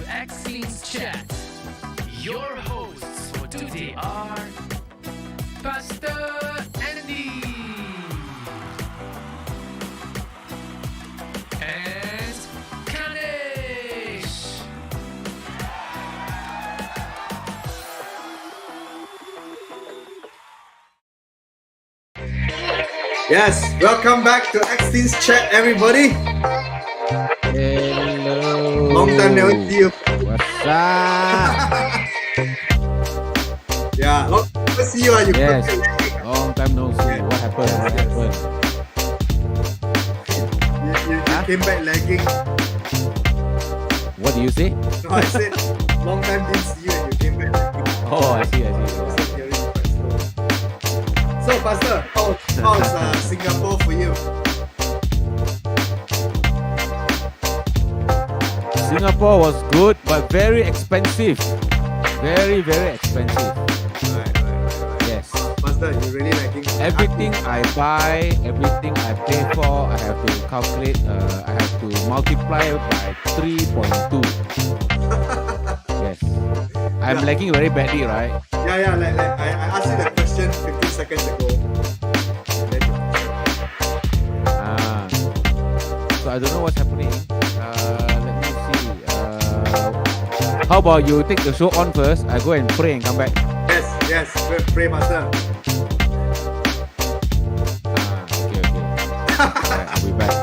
Excellence Chat. Your hosts for today are Pastor Andy and Kanesh. Yes, welcome back to Excellence Chat, everybody. Hello. Long time never see you. What's up? Yeah, long time never see you. You Yes. Long time no see. What happened? What happened? You came back lagging. What do you say? No, I said long time didn't see you and you came back lagging. Oh, I see. So hearing quite slow. So, Pastor, how's Singapore for you? Singapore was good, but very expensive. Very, very expensive. Right. Yes. Pastor, you really lagging. Everything I buy, everything I pay for, I have to calculate. I have to multiply by 3.2. Yes. I'm lagging very badly, right? Yeah. Like I asked you the question 15 seconds ago. And then So I don't know what's happening. Let me see. How about you take the show on first? I go and pray and come back. Yes. Pray, Pastor. Okay. Alright, I'll be back.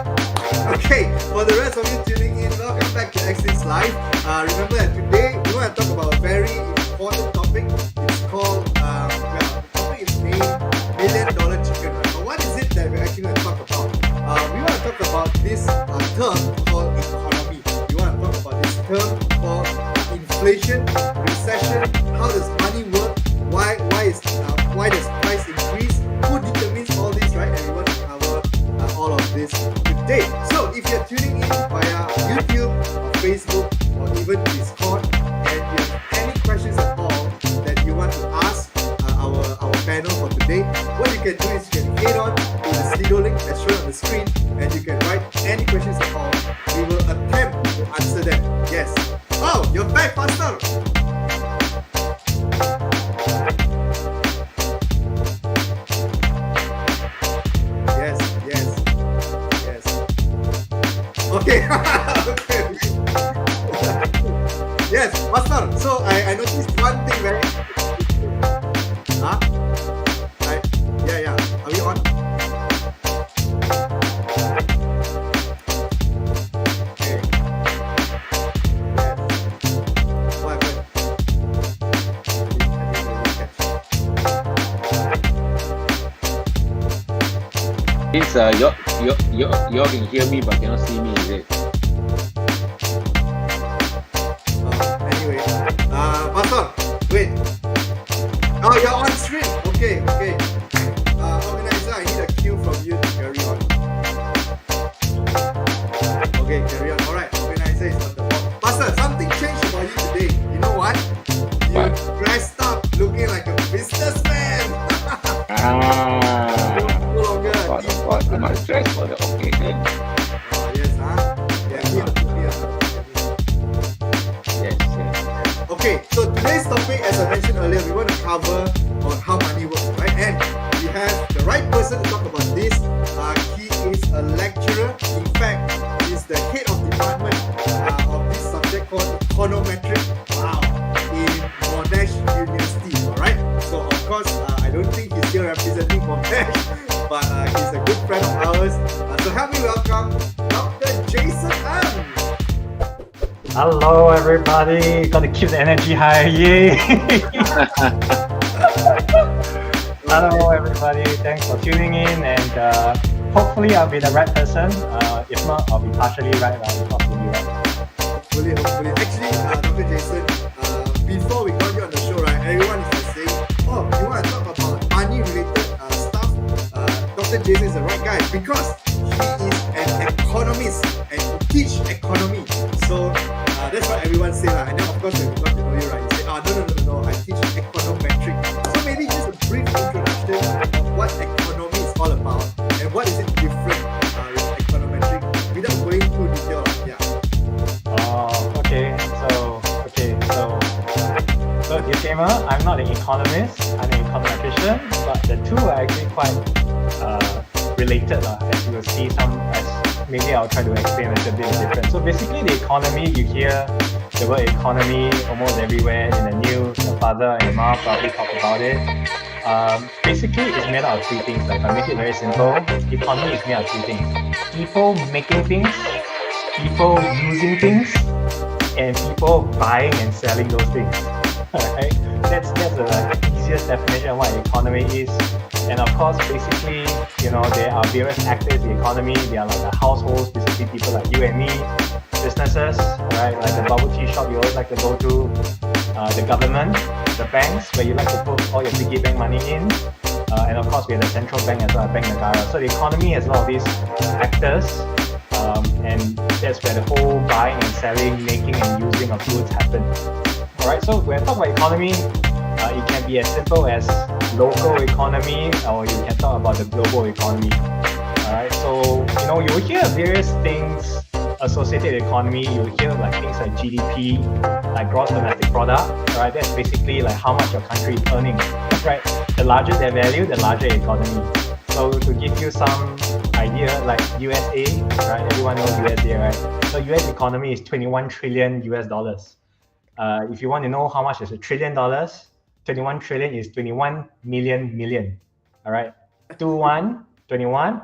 Okay, for the rest of you tuning in, welcome back to Excellence Live. Remember that today we want to talk about a very important topic. It's called, the topic is named $1 Million Chicken, right? But what is it that we're actually going to talk about? We want to talk about this term called economy. We want to talk about this term called inflation, recession. How does money work? Why does price increase? Who determines all this, right? And we want to cover all of this today. So if you're tuning in via YouTube or Facebook or even Discord and you have any questions at all that you want to ask our panel for today, what you can do is you can head on to the Slido link as shown on the screen and you can write any questions at all. We will attempt to answer them. Yes. Oh, you're back, Pastor. Yes. Okay. Yes, Pastor. So I noticed one thing very. Huh? Yeah. Are we on? Okay. Yes. What happened? I didn't really catch. Means you can hear me but cannot see me, is it? Anyway, Pastor, wait. Oh, you're on screen. Okay. Organizer, I need a cue from you to carry on. Okay, carry on. Alright, organizer is on the board. Pastor, something changed about you today. You know what? You What? dressed up looking like a businessman. No longer a What? team. I must dress for the occasion. Oh, yes, huh? Yeah, Yes. Okay, so today's topic, as I mentioned earlier, we want to cover on how money works, right? And we have the right person to talk about this. He is a lecturer. In fact, he's the head of department of this subject called econometrics. Wow, in Monash University. All right. So of course, I don't think he's here representing Monash, but he's a good friend of ours. So help me welcome Dr. Jason Ng. Hello, everybody. Gotta keep the energy high. Yay! Hello, everybody. Thanks for tuning in, and hopefully, I'll be the right person. If not, I'll be partially right. I'll talk to you right now. Hopefully. Actually, Dr. Jason, before we got you on the show, right, everyone is just saying, oh, you want to talk about money-related stuff? Dr. Jason is the right guy because he is an economist and he teach economy. So that's what everyone say, and then of course when we got to know you, right, you say, no, I teach econometrics. So maybe just a brief introduction of what economy is all about and what is it different with econometrics without going too detailed. Yeah. Okay. So disclaimer, I'm not an economist, I'm an econometrician, but the two are actually quite related, as you will see maybe I'll try to explain a little bit different. So basically the economy, you hear the word economy almost everywhere in the news, your father and your mom probably talk about it. Basically it's made out of three things. Like if I make it very simple, economy is made out of three things. People making things, people using things, and people buying and selling those things. Right? That's the easiest definition of what an economy is. And of course, basically, there are various actors in the economy. They are like the households, basically people like you and me, businesses, right? Like the bubble tea shop you always like to go to, the government, the banks, where you like to put all your piggy bank money in. And of course, we have the central bank as well, Bank Negara. So the economy has a lot of these actors. And that's where the whole buying and selling, making and using of goods happen. Alright, so when I talk about economy, it can be as simple as local economy, or you can talk about the global economy. Alright, so you'll hear various things associated with economy. You'll hear like things like GDP, like gross domestic product. Alright, that's basically like how much your country is earning. Right, the larger their value, the larger economy. So to give you some idea, like USA, right? Everyone knows USA, right? So US economy is 21 trillion US dollars. If you want to know how much is $1 trillion, 21 trillion is 21 million. All right, 21,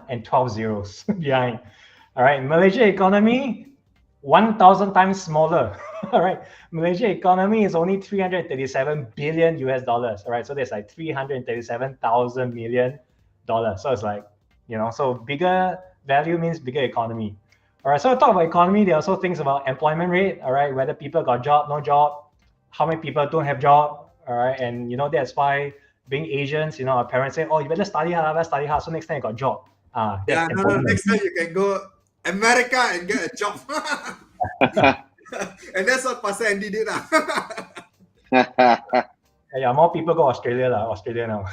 and 12 zeros behind. All right, Malaysia economy 1,000 times smaller. All right, Malaysia economy is only 337 billion US dollars. All right, so there's like 337,000 million dollars. So it's like, so bigger value means bigger economy. All right, so talk about economy, there are also things about employment rate, all right, whether people got job, no job, how many people don't have job, all right, and that's why being Asians, our parents say, oh, you better study hard, so next time you got job. Next time you can go America and get a job. And that's what Pastor Andy did. Yeah, more people go Australia now.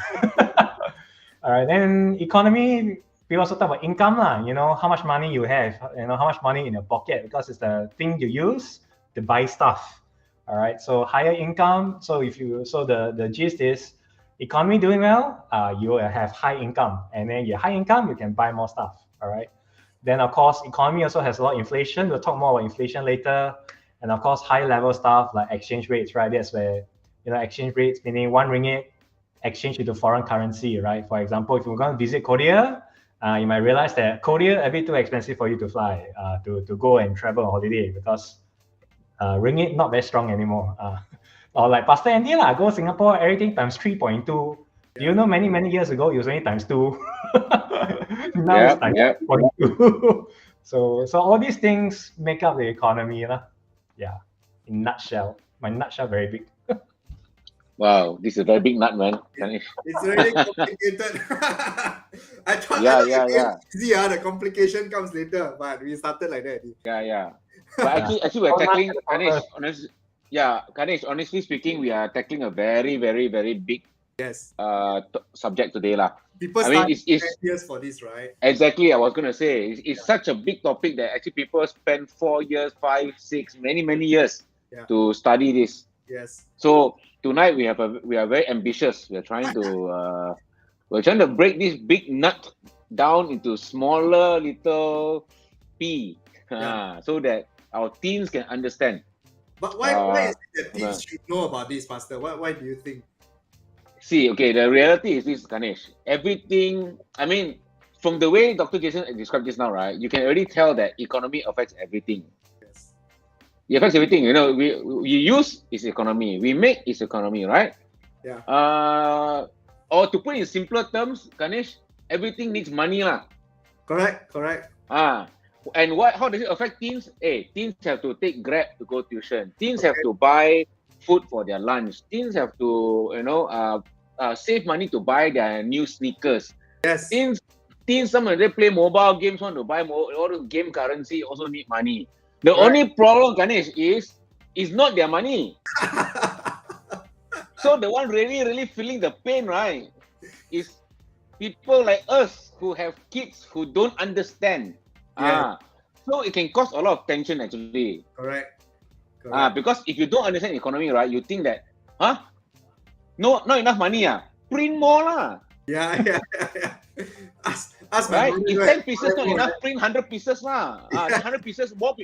All right, then economy, we also talk about income, how much money you have, how much money in your pocket, because it's the thing you use to buy stuff. All right, so higher income. So the gist is, economy doing well, you will have high income, and then your high income, you can buy more stuff. All right. Then of course, economy also has a lot of inflation. We'll talk more about inflation later, and of course, high level stuff like exchange rates, right? That's where exchange rates, meaning 1 ringgit exchange into foreign currency, right? For example, if you're going to visit Korea, you might realize that Korea a bit too expensive for you to fly, to go and travel on holiday, because ringgit not very strong anymore. Or like Pastor Andy go Singapore, everything times 3.2. Do you know many years ago it was only times 2? Now it's times 3.2. So all these things make up the economy. Yeah, in nutshell. My nutshell very big. Wow, this is a very big nut, man. It's really complicated. I thought easy, the complication comes later, but we started like that. Yeah. But actually we're tackling, Ganesh, honestly speaking, we are tackling a very, very, very big subject today. People start years for this, right? Exactly, I was going to say, it's such a big topic that actually people spend 4 years, 5, 6, many years to study this. Yes. So tonight we are very ambitious. We're trying to break this big nut down into smaller little pea, so that our teens can understand. But why is it that teens should know about this, Pastor? Why do you think? See, okay, the reality is this, Ganesh. Everything, from the way Dr. Jason described this now, right, you can already tell that economy affects everything. Yes. It affects everything. We use is economy. We make is economy, right? Yeah. Or to put it in simpler terms, Ganesh, everything needs money. Correct. And how does it affect teens? Teens have to take Grab to go tuition. Teens have to buy food for their lunch. Teens have to, save money to buy their new sneakers. Yes. Teens, some of them play mobile games, want to buy all the game currency, also need money. The only problem, Ganesh, is not their money. So the one really feeling the pain, right, is people like us who have kids who don't understand. So it can cause a lot of tension actually. Correct. Because if you don't understand economy, right, you think that, No, not enough money. Print more lah. Yeah. Ask my Right? mother, If right? 10 pieces not enough, print 100 pieces lah. 100 pieces, more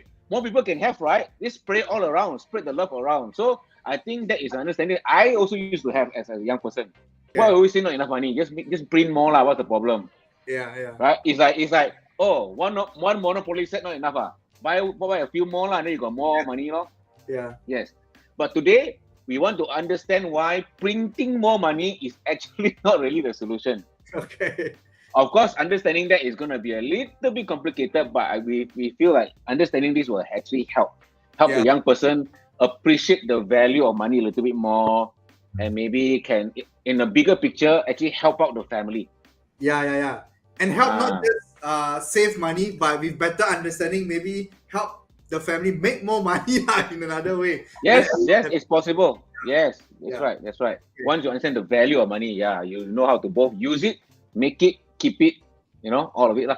people can have, right? Just spread all around, spread the love around. So I think that is understanding. I also used to have as a young person. Why I always say not enough money? Just print more lah. What's the problem? Yeah. Right? It's like one monopoly set not enough. Buy a few more lah, then you got more money lor. Yeah. Yes. But today we want to understand why printing more money is actually not really the solution. Okay. Of course, understanding that is going to be a little bit complicated, but we feel like understanding this will actually help Yeah. the young person appreciate the value of money a little bit more, and maybe can, in a bigger picture, actually help out the family. Yeah. And help not just save money, but with better understanding, maybe help the family make more money in another way. Yes, it's possible. Yes, Yeah. That's right. Once you understand the value of money, you know how to both use it, make it, keep it, all of it lah.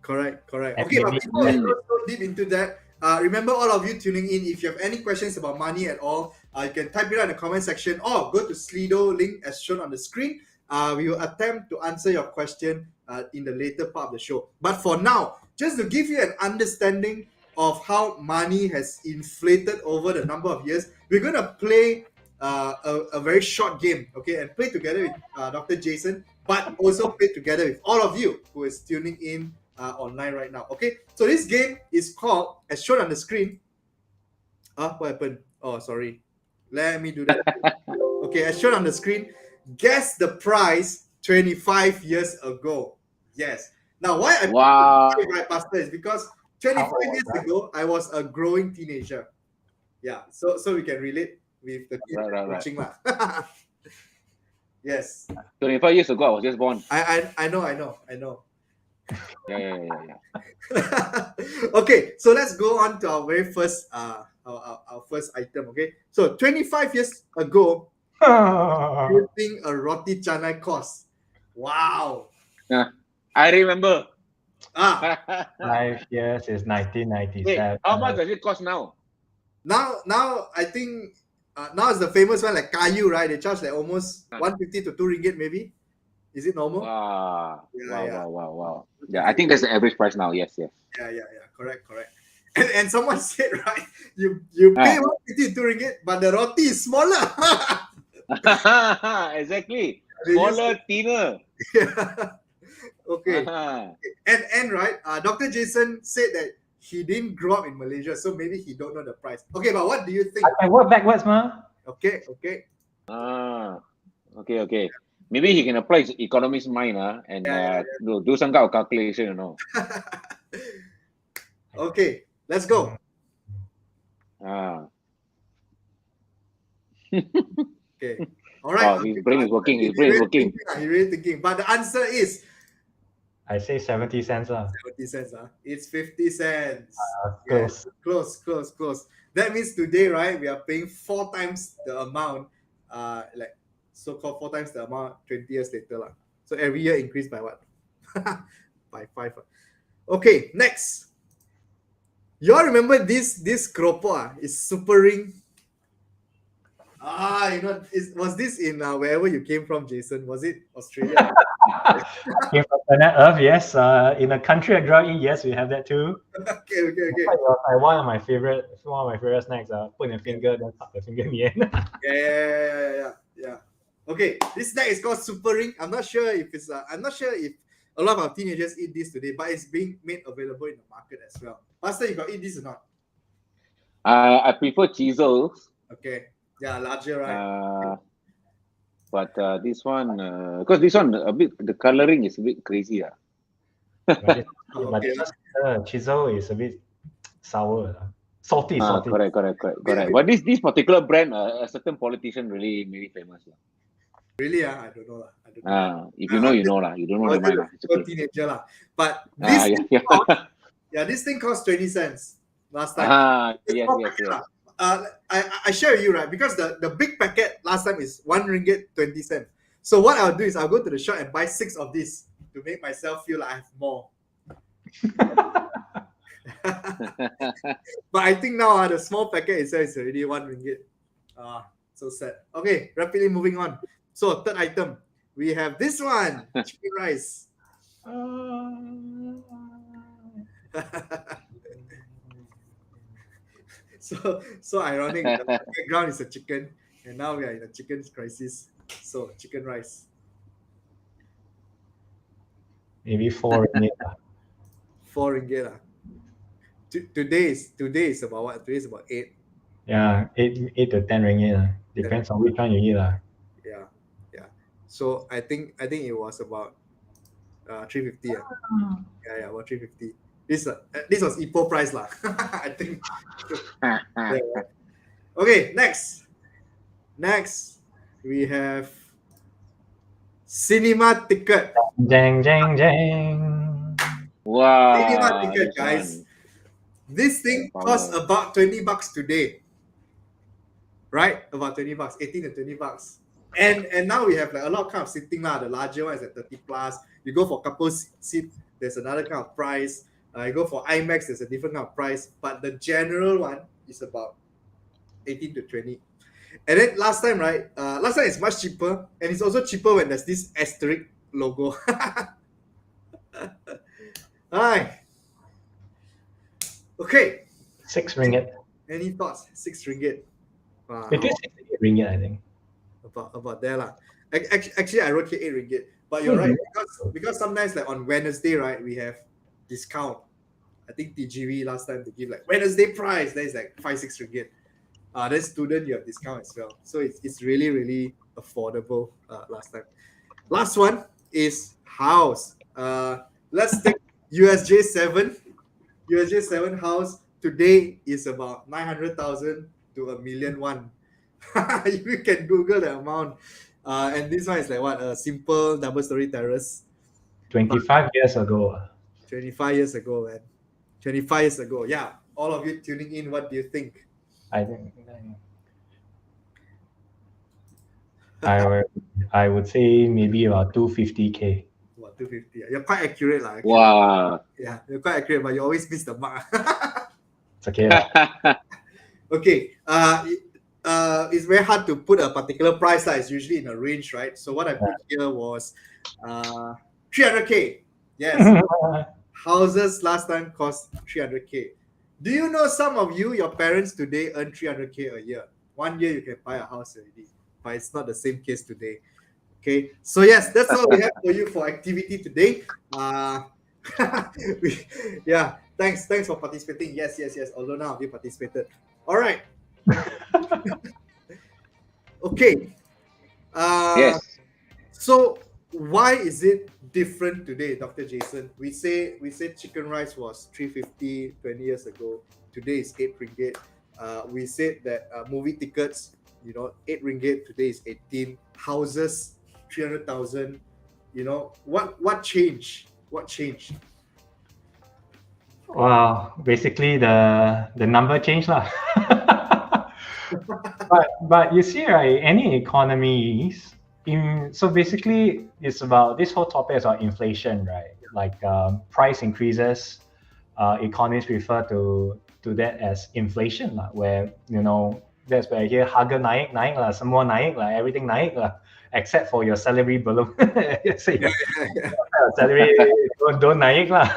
Correct. Okay, but Definitely. before we go so deep into that, remember all of you tuning in, if you have any questions about money at all, you can type it out in the comment section or go to Slido link as shown on the screen. We will attempt to answer your question in the later part of the show. But for now, just to give you an understanding of how money has inflated over the number of years, we're going to play a very short game, okay, and play together with Dr. Jason, but also play together with all of you who is tuning in online right now. Okay, so this game is called, as shown on the screen. What happened? Oh, sorry. Let me do that. Okay, as shown on the screen, guess the price 25 years ago. Yes. Now, why I Wow. my pastor is because 25 How old was years that? ago, I was a growing teenager. Yeah, so we can relate with the kids Right. watching lah. Yes, 25 years ago, I was just born. I know. Yeah. Okay, so let's go on to our very first our first item. Okay, so 25 years ago, what do you think a roti canai cost? Wow. I remember. 5 years is Wait, 1997. how much does it cost now? Now I think now it's the famous one like Kayu, right? They charge like almost 150 to 2 ringgit maybe. Is it normal? Wow. Yeah. Wow. Yeah, I think that's the average price now. Yes. Yeah. Correct. And someone said, right, you pay 150 to 2 ringgit, but the roti is smaller. Exactly. Smaller, thinner. Okay. And right, Dr. Jason said that he didn't grow up in Malaysia, so maybe he don't know the price. Okay, but what do you think? I work backwards, ma. Okay. Okay. Maybe he can apply his economist mind and do some kind of calculation, Okay, let's go. Okay. All right. Wow, his brain is working. He's really thinking. But the answer is I say 70 cents. 70 cents. It's 50 cents. Close. Yes, close. That means today, right, we are paying 4 times the amount, like so-called 4 times the amount 20 years later. So every year increased by what? By 5. Okay, next. You all remember this keropok is super ring? Was this in wherever you came from, Jason? Was it Australia? Came from planet Earth, yes. In a country I grew up in, yes, we have that too. Okay. One of my favorite snacks. Put your finger, then cut the finger in the end. Yeah. Okay, this snack is called Super Ring. I'm not sure if a lot of our teenagers eat this today, but it's being made available in the market as well. Pastor, you got eat this or not? I prefer chisels. Okay. Yeah, larger, right? But this one, because this one a bit, the coloring is a bit crazy. But Okay. chisel is a bit sour. Salty. Correct. But this particular brand, a certain politician really made it famous. Really? I don't know. If you know, you know lah. You don't know, never mind. It's okay. Teenager lah. But this this thing cost 20 cents last time. Yes. I share with you, right? Because the big packet last time is 1 ringgit 20 cents. So what I'll do is I'll go to the shop and buy 6 of these to make myself feel like I have more. But I think now the small packet itself is already 1 ringgit. So sad. Okay, rapidly moving on. So third item, we have this one, chicken rice. So ironic. The background is a chicken, and now we are in a chicken crisis. So chicken rice. Maybe 4 ringgit. 4 ringgit. Today is about what? Today is about 8. Yeah, 8 to 10 ringgit. Depends on which one you eat. Yeah, yeah. So I think it was about 350. Yeah, about 350. This was Ipoh price lah. I think. Yeah. Okay, next we have cinema ticket. Jang, jang, jang. Wow. Cinema ticket, this guys. one. This thing costs about $20 today, right? About $20, 18 to $20. And now we have like a lot of kind of seating lah. The larger one is at 30 plus. You go for couple seat, there's another kind of price. You go for IMAX, there's a different kind of price. But the general one is about 18 to 20. And then last time it's much cheaper, and it's also cheaper when there's this asterisk logo. Hi. Okay. 6 ringgit. Any thoughts? 6 ringgit. Wow. It is 8 ringgit, I think. About there lah. Actually, I wrote here 8 ringgit. But you're right, because sometimes like on Wednesday, right, we have discount. I think TGV last time they give like Wednesday price. Then it's like 5-6 ringgit. Then student you have discount as well. So it's really, really affordable last time. Last one is house. Let's take USJ 7. USJ 7 house today is about 900,000 to $1 million. You can Google the amount. And this one is like what, a simple double-story terrace. 25 years ago. 25 years ago, man. 25 years ago. Yeah. All of you tuning in, what do you think? I think I would say maybe about 250K. What, 250? You're quite accurate, lah. Wow. Yeah, you're quite accurate, but you always miss the mark. It's okay. Okay. It's very hard to put a particular price. It's usually in a range, right? So what I put here was 300K. Yes. Houses last time cost 300K. Do you know some of you, your parents today earn 300K a year? 1 year you can buy a house already, but it's not the same case today. Okay, so yes, that's all we have for you for activity today. Yeah, thanks for participating. Yes. Although now you participated. All right. Okay. Yes. So why is it different today, Dr. Jason? We say chicken rice was 350 20 years ago. Today is 8 ringgit. We said that movie tickets, 8 ringgit. Today is 18. Houses, 300,000. What changed? What changed? Well, basically the number changed lah. but you see, right? Any economies. So basically, it's about this whole topic is about inflation, right? Like price increases. Economists refer to that as inflation, where that's where I hear harga naik lah, semua naik lah, everything naik lah, except for your salary belum. So your salary don't naik lah.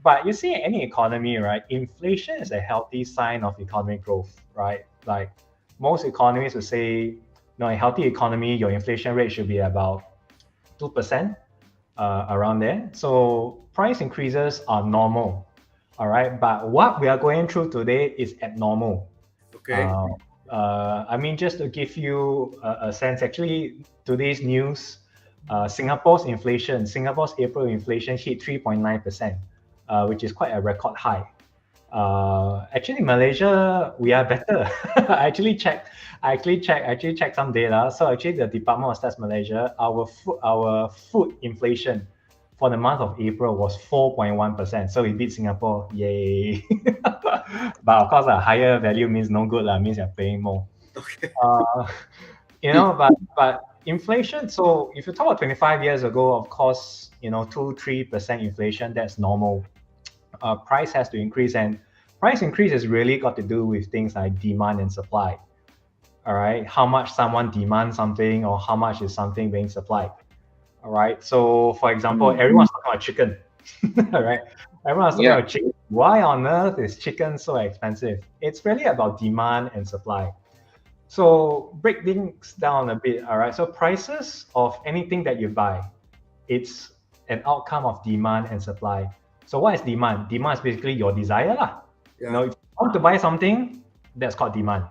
But you see, any economy, right? Inflation is a healthy sign of economic growth, right? Like most economists would say, a healthy economy, your inflation rate should be about 2%, around there. So price increases are normal, all right? But what we are going through today is abnormal. Okay. I mean, just to give you a sense, actually, today's news, Singapore's April inflation hit 3.9%, which is quite a record high. Actually, Malaysia, we are better. I actually checked some data. So actually, the Department of Stats Malaysia, our food inflation for the month of April was 4.1%. So we beat Singapore. Yay! But of course, a higher value means no good. Means you're paying more. Okay. But inflation. So if you talk about 25 years ago, of course, 2-3% inflation, that's normal. Price has to increase, and price increase has really got to do with things like demand and supply. all right, how much someone demands something or how much is something being supplied. All right. So for example, everyone's talking about chicken. All right. Everyone's talking about chicken. Why on earth is chicken so expensive? It's really about demand and supply. So break things down a bit. All right. So prices of anything that you buy, it's an outcome of demand and supply. So what is demand? Demand is basically your desire lah. Yeah. You know, if you want to buy something, that's called demand.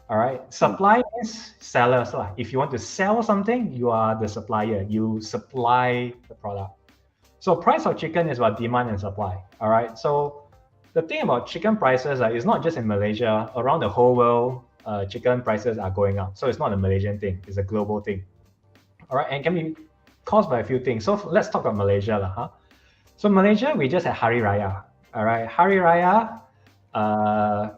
All right. Supply is sellers lah. If you want to sell something, you are the supplier. You supply the product. So price of chicken is about demand and supply. All right. So the thing about chicken prices is not just in Malaysia. Around the whole world, chicken prices are going up. So it's not a Malaysian thing. It's a global thing. All right. And can be caused by a few things. So let's talk about Malaysia lah. Huh? So Malaysia, we just had Hari Raya. All right. Hari Raya,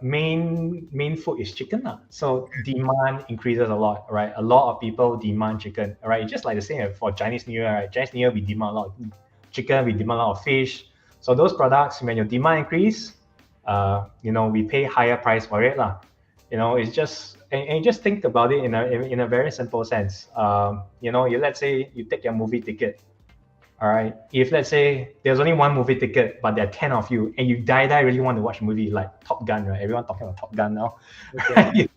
main food is chicken. So demand increases a lot, right? A lot of people demand chicken. All right. It's just like the same for Chinese New Year, right? Chinese New Year, we demand a lot of chicken, we demand a lot of fish. So those products, when your demand increase, we pay higher price for it lah. It's just and just think about it in a very simple sense. Let's say you take your movie ticket. All right. If let's say there's only one movie ticket, but there are 10 of you, and you die really want to watch a movie like Top Gun, right? Everyone talking about Top Gun now, okay.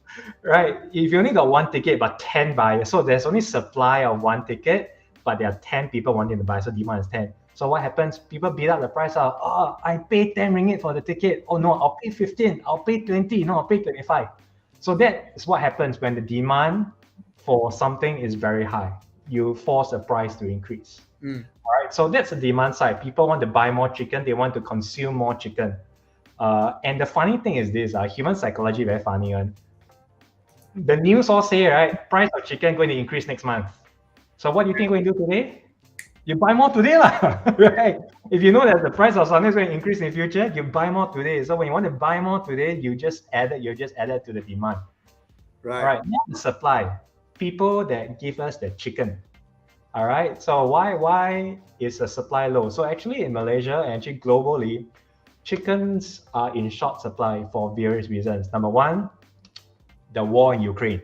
Right? If you only got one ticket but 10 buyers, so there's only supply of one ticket, but there are 10 people wanting to buy, so demand is 10. So what happens? People beat up the price of, I paid 10 ringgit for the ticket. Oh no, I'll pay 15. I'll pay 20. No, I'll pay 25. So that is what happens when the demand for something is very high. You force the price to increase. All right, so that's the demand side. People want to buy more chicken. They want to consume more chicken. And the funny thing is this, human psychology very funny one. The news all say, right, price of chicken going to increase next month. So what do you think we're going to do today? You buy more today lah, right? If you know that the price of something is going to increase in the future, you buy more today. So when you want to buy more today, you just add it to the demand. Right. Now the supply. People that give us the chicken. All right. So why is the supply low? So actually in Malaysia and actually globally, chickens are in short supply for various reasons. Number one, the war in Ukraine.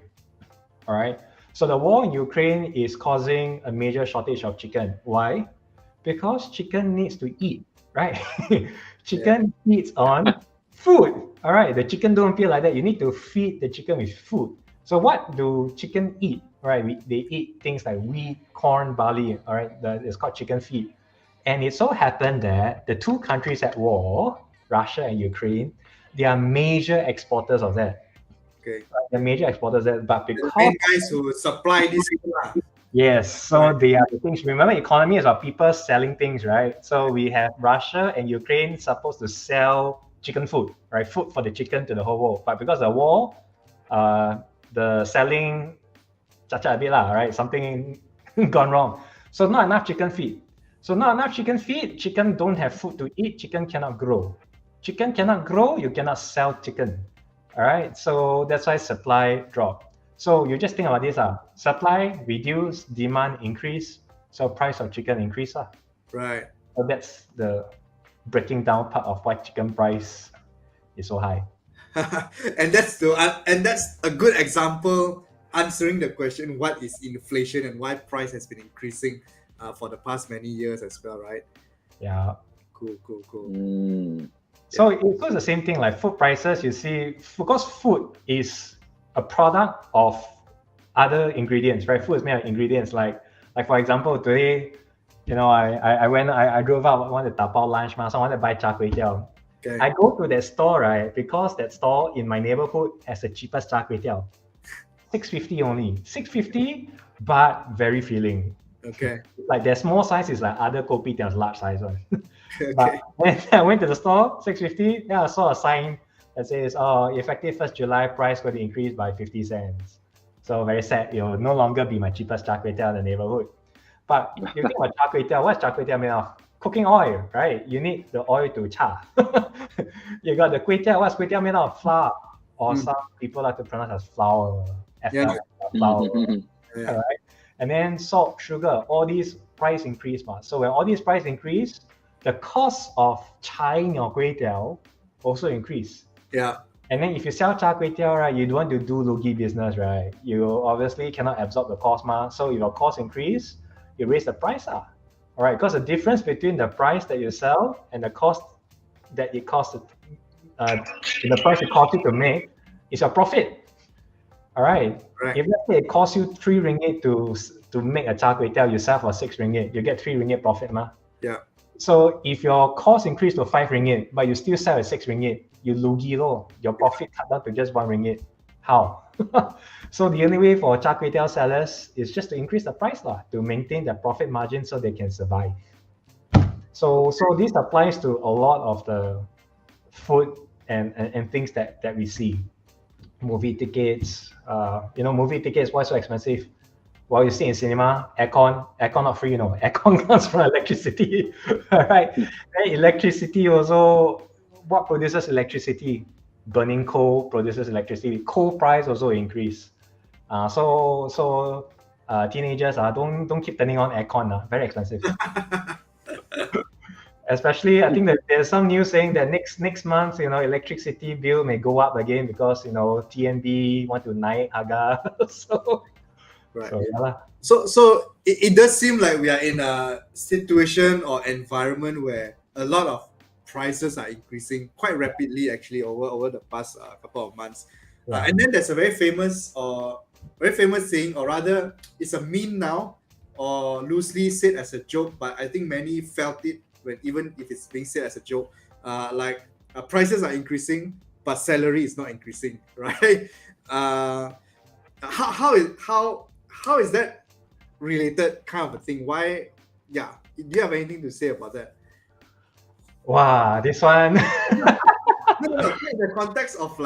All right. So the war in Ukraine is causing a major shortage of chicken. Why? Because chicken needs to eat, right? Chicken eats on food. All right. The chicken don't feel like that. You need to feed the chicken with food. So what do chicken eat? Right, they eat things like wheat, corn, barley. All right, it's called chicken feed. And it so happened that the two countries at war, Russia and Ukraine, they are major exporters of that. Okay. They're major exporters of that, but because the main guys who supply this. Yes, so they are the things. Remember, economy is about people selling things, right? So we have Russia and Ukraine supposed to sell chicken food, right? Food for the chicken to the whole world. But because of the war, the selling a bit lah, right? Something gone wrong. So not enough chicken feed. So not enough chicken feed. Chicken don't have food to eat. Chicken cannot grow. Chicken cannot grow. You cannot sell chicken. All right. So that's why supply drop. So you just think about this. Supply reduce, demand increase. So price of chicken increase. Right. So that's the breaking down part of why chicken price is so high. and that's a good example answering the question, what is inflation and why price has been increasing for the past many years as well, right? Yeah. Cool. So it's the same thing like food prices, you see, because food is a product of other ingredients, right? Food is made of ingredients like for example, today, I drove out, I wanted to tapao lunch, so I wanted to buy char kway teow. Okay. I go to that store, right? Because that store in my neighborhood has the cheapest char kway teow. 650 only. 650, but very filling. Okay. Like their small size is like other kopitiam's large size one. Okay. But when I went to the store, 650, I saw a sign that says, effective 1st July, price going to increase by 50 cents. So very sad, it will no longer be my cheapest char kway teow in the neighborhood. But if you think about char kway teow, what's char kway teow made of? Cooking oil, right? You need the oil to char. You got the kway teow, what's kway teow made of? Flour. Or some people like to pronounce as flour. Flour. Yeah. All right. And then salt, sugar, all these price increase. So when all these price increase, the cost of charring your kway teow also increase. Yeah. And then if you sell char kway teow, right, you don't want to do loogie business, right? You obviously cannot absorb the cost, So if your cost increase, you raise the price, All right, because the difference between the price that you sell and the cost that it costs, the price it costs you to make is your profit. All right. Right. If let's say it costs you 3 ringgit to make a char kway teow, you sell for 6 ringgit, you get 3 ringgit profit, Yeah. So if your cost increased to 5 ringgit, but you still sell at 6 ringgit, you loogie low. Your profit cut down to just 1 ringgit. How? So the only way for char kway teow sellers is just to increase the price to maintain their profit margin so they can survive. So this applies to a lot of the food and things that we see. Movie tickets, movie tickets, why so expensive? Well, you see in cinema, aircon not free, aircon comes from electricity, right? And electricity also, what produces electricity? Burning coal produces electricity. Coal price also increase. So teenagers don't keep turning on aircon, very expensive. Especially, I think that there's some news saying that next month, electricity bill may go up again because TNB want to naik harga. So Right. so yeah lah. So it does seem like we are in a situation or environment where a lot of prices are increasing quite rapidly, actually, over the past couple of months. Yeah. And then there's a very famous saying, or rather, it's a meme now, or loosely said as a joke, but I think many felt it when, even if it's being said as a joke, prices are increasing, but salary is not increasing, right? How is that related kind of a thing? Why? Yeah, do you have anything to say about that? Wow, this one. No, in the context of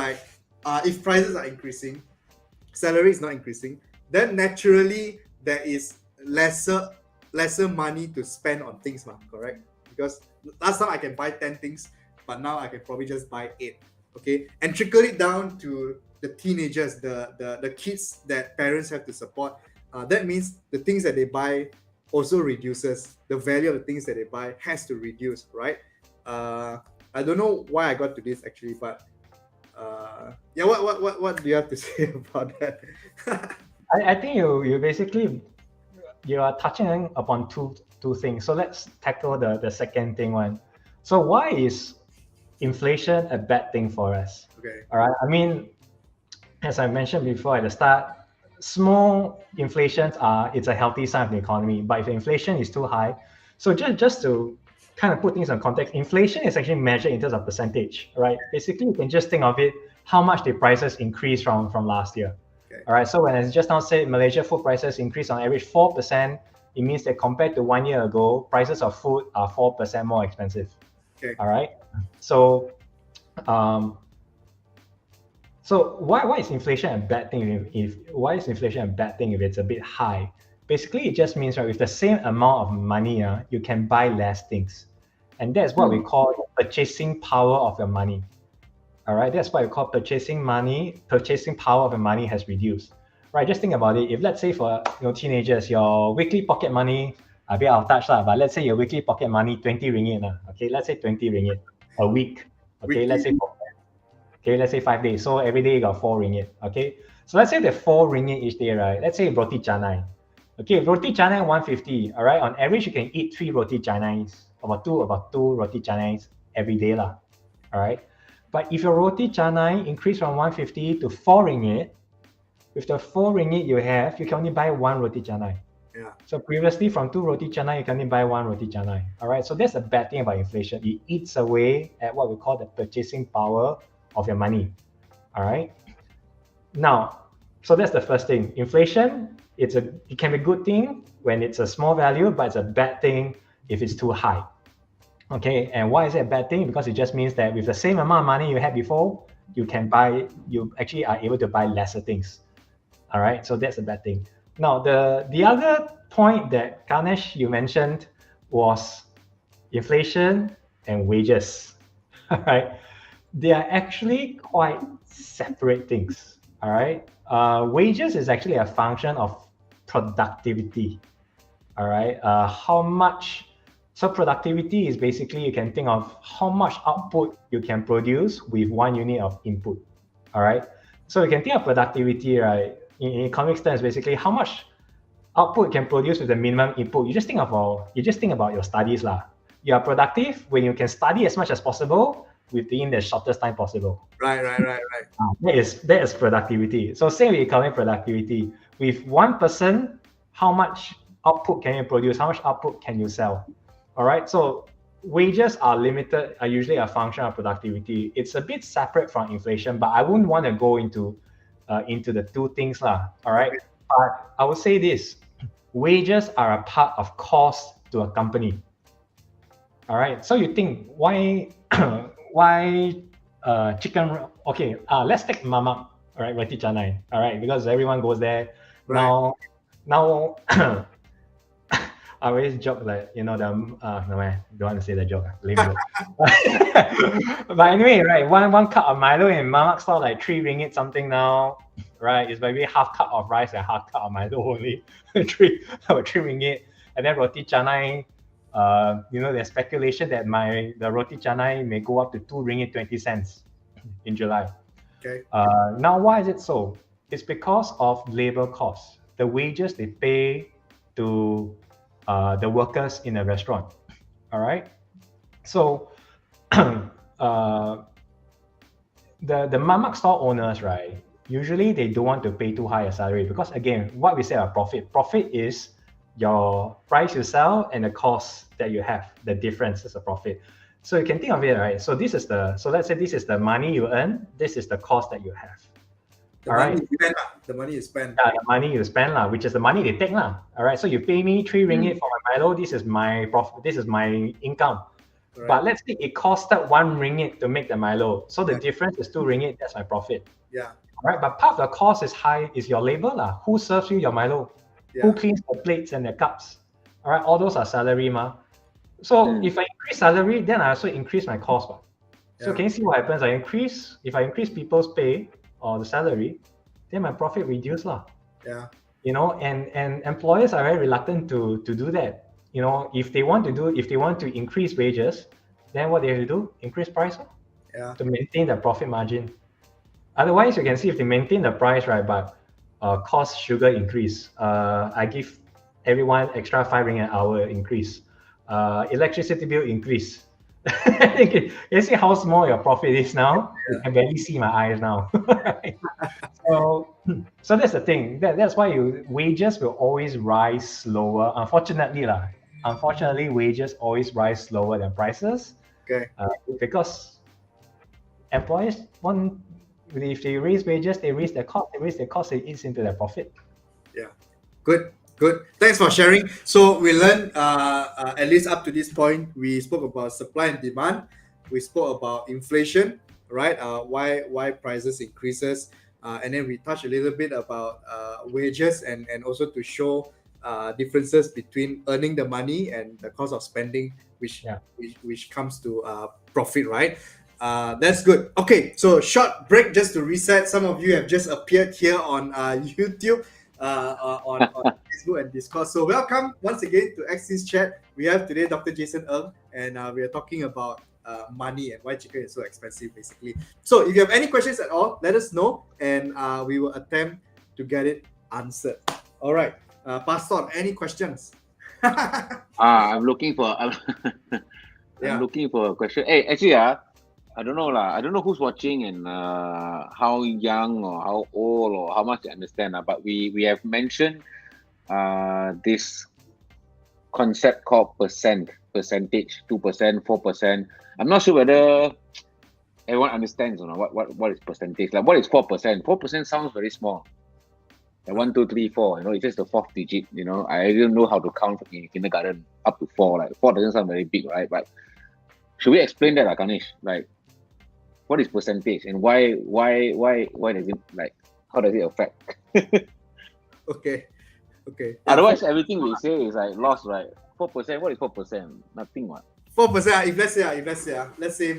if prices are increasing, salary is not increasing, then naturally there is lesser money to spend on things, correct? Because last time I can buy 10 things, but now I can probably just buy 8. Okay, and trickle it down to the teenagers, the kids that parents have to support. That means the things that they buy also reduces. The value of the things that they buy has to reduce, right? I don't know why I got to this actually, but yeah, what do you have to say about that? I think you basically you are touching upon two things. So let's tackle the second thing one. So why is inflation a bad thing for us? Okay. All right. I mean, as I mentioned before at the start, small inflations it's a healthy sign of the economy. But if inflation is too high, so just to kind of put things in context, inflation is actually measured in terms of percentage, right? Basically, you can just think of it, how much the prices increased from last year. Okay. All right. So when I just now said Malaysia food prices increased on average 4%, it means that compared to 1 year ago, prices of food are 4% more expensive. Okay. All right. So so why is inflation a bad thing if it's a bit high? Basically, it just means, right, with the same amount of money, you can buy less things. And that's what we call the purchasing power of your money. All right, that's what we call purchasing power of your money has reduced. Right, just think about it. If let's say for teenagers, your weekly pocket money, a bit out of touch, but let's say your weekly pocket money 20 ringgit, okay, let's say 20 ringgit a week. Okay, let's say 5 days. So every day you got 4 ringgit. Okay, so let's say the 4 ringgit each day, right? Let's say roti canai. Okay, roti canai 150. All right, on average you can eat 3 roti canais, about two roti canais every day lah. All right, but if your roti canai increase from 150 to 4 ringgit, with the 4 ringgit you have, you can only buy 1 roti canai. Yeah. So previously from 2 roti canai, you can only buy 1 roti canai. All right, so that's the bad thing about inflation. It eats away at what we call the purchasing power of your money. All right. Now, so that's the first thing. Inflation, it can be a good thing when it's a small value, but it's a bad thing if it's too high. Okay, and why is it a bad thing? Because it just means that with the same amount of money you had before, you actually are able to buy lesser things. All right, so that's a bad thing. Now, the other point that Ganesh you mentioned was inflation and wages. All right, they are actually quite separate things. All right, wages is actually a function of productivity. All right, so productivity is basically, you can think of how much output you can produce with 1 unit of input. All right. So you can think of productivity, right? In economics terms, basically how much output can produce with the minimum input. You just think about your studies lah. You are productive when you can study as much as possible within the shortest time possible. Right. That is productivity. So same with economic productivity. With 1%, how much output can you produce? How much output can you sell? All right. So wages are limited, are usually a function of productivity. It's a bit separate from inflation, but I wouldn't want to go into the two things lah. All right. Okay. But I would say this: wages are a part of cost to a company. All right. So you think why why chicken? Okay. Let's take Mamak. All right, Roti Canai. All right, because everyone goes there. Right. Now I always joke like, no, I don't want to say the joke. Lame joke. But anyway, right, one cup of Milo in Mamak store like 3 ringgit something now, right? It's maybe half cup of rice and half cup of Milo only, 3 ringgit. And then roti canai, there's speculation that the roti canai may go up to 2 ringgit 20 cents in July. Okay. Now, why is it so? It's because of labor costs, the wages they pay to the workers in a restaurant. All right. So the Mamak store owners, right? Usually they don't want to pay too high a salary because again, what we say are profit. Profit is your price you sell and the cost that you have. The difference is a profit. So you can think of it, right? So let's say this is the money you earn. This is the cost that you have. The money you spend. Yeah, the money you spend, which is the money they take. All right. So you pay me 3 ringgit for my Milo. This is my profit. This is my income. Right. But let's say it costed 1 ringgit to make the Milo. So the difference is 2 ringgit. That's my profit. Yeah. All right. But part of the cost is your labor. Who serves you your Milo? Yeah. Who cleans the plates and the cups? All right. All those are salary. So if I increase salary, then I also increase my cost. So can you see what happens? If I increase people's pay or the salary, then my profit reduce Yeah. And employers are very reluctant to do that. If they want to increase wages, then what they have to do? Increase price to maintain the profit margin. Otherwise, you can see if they maintain the price, right, but cost sugar increase. I give everyone extra 5 ringgit an hour increase. Electricity bill increase. You see how small your profit is now? You can barely see my eyes now. So that's the thing. That's why wages will always rise slower. Unfortunately, wages always rise slower than prices. Okay. Because employers if they raise wages, they raise their cost. They raise their cost, it eats into their profit. Yeah. Good. Thanks for sharing. So we learned, at least up to this point, we spoke about supply and demand. We spoke about inflation, right? Why prices increases, and then we touched a little bit about wages and also to show differences between earning the money and the cost of spending, which comes to profit, right? That's good. Okay, so short break just to reset. Some of you have just appeared here on YouTube. On Facebook and Discord. So welcome once again to X's Chat. We have today Dr. Jason Ng, and we are talking about money and why chicken is so expensive, basically. So if you have any questions at all, let us know, and we will attempt to get it answered. All right, Pastor, any questions? I'm looking for a question. Hey, actually, I don't know I don't know who's watching and how young or how old or how much they understand. But we have mentioned this concept called percentage, 2%, 4%. I'm not sure whether everyone understands what is percentage. Like what is 4%? 4% sounds very small. Like 1, 2, 3, 4. It's just the fourth digit. I didn't know how to count in kindergarten up to 4. Like 4 doesn't sound very big, right? But should we explain that, Ganesh? Like, what is percentage and why does it, like, how does it affect? Okay. Otherwise, everything we say is like lost, right? 4%. What is 4%? Nothing, what? 4%. Let's say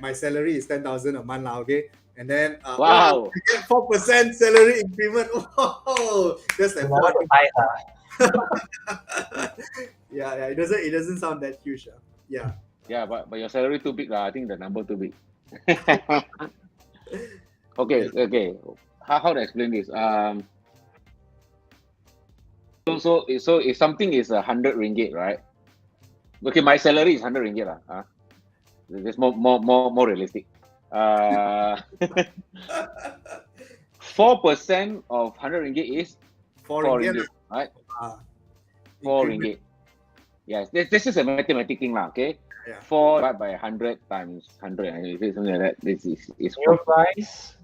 my salary is 10,000 a month now, okay? And then wow, you get 4% salary increment. Oh, that's like yeah. It doesn't sound that huge. Yeah. Yeah, but your salary too big, I think the number too big. Okay, okay. How to explain this? So if something is 100 ringgit, right? Okay, my salary is 100 ringgit lah. It's more realistic. 4% of 100 ringgit is 4 Ringgit. ringgit, right? Ah, 4 increment. ringgit. Yes, this is a mathematic thing lah. Okay, Yeah. 4 divided by 100 times 100, and if it's something like that, this is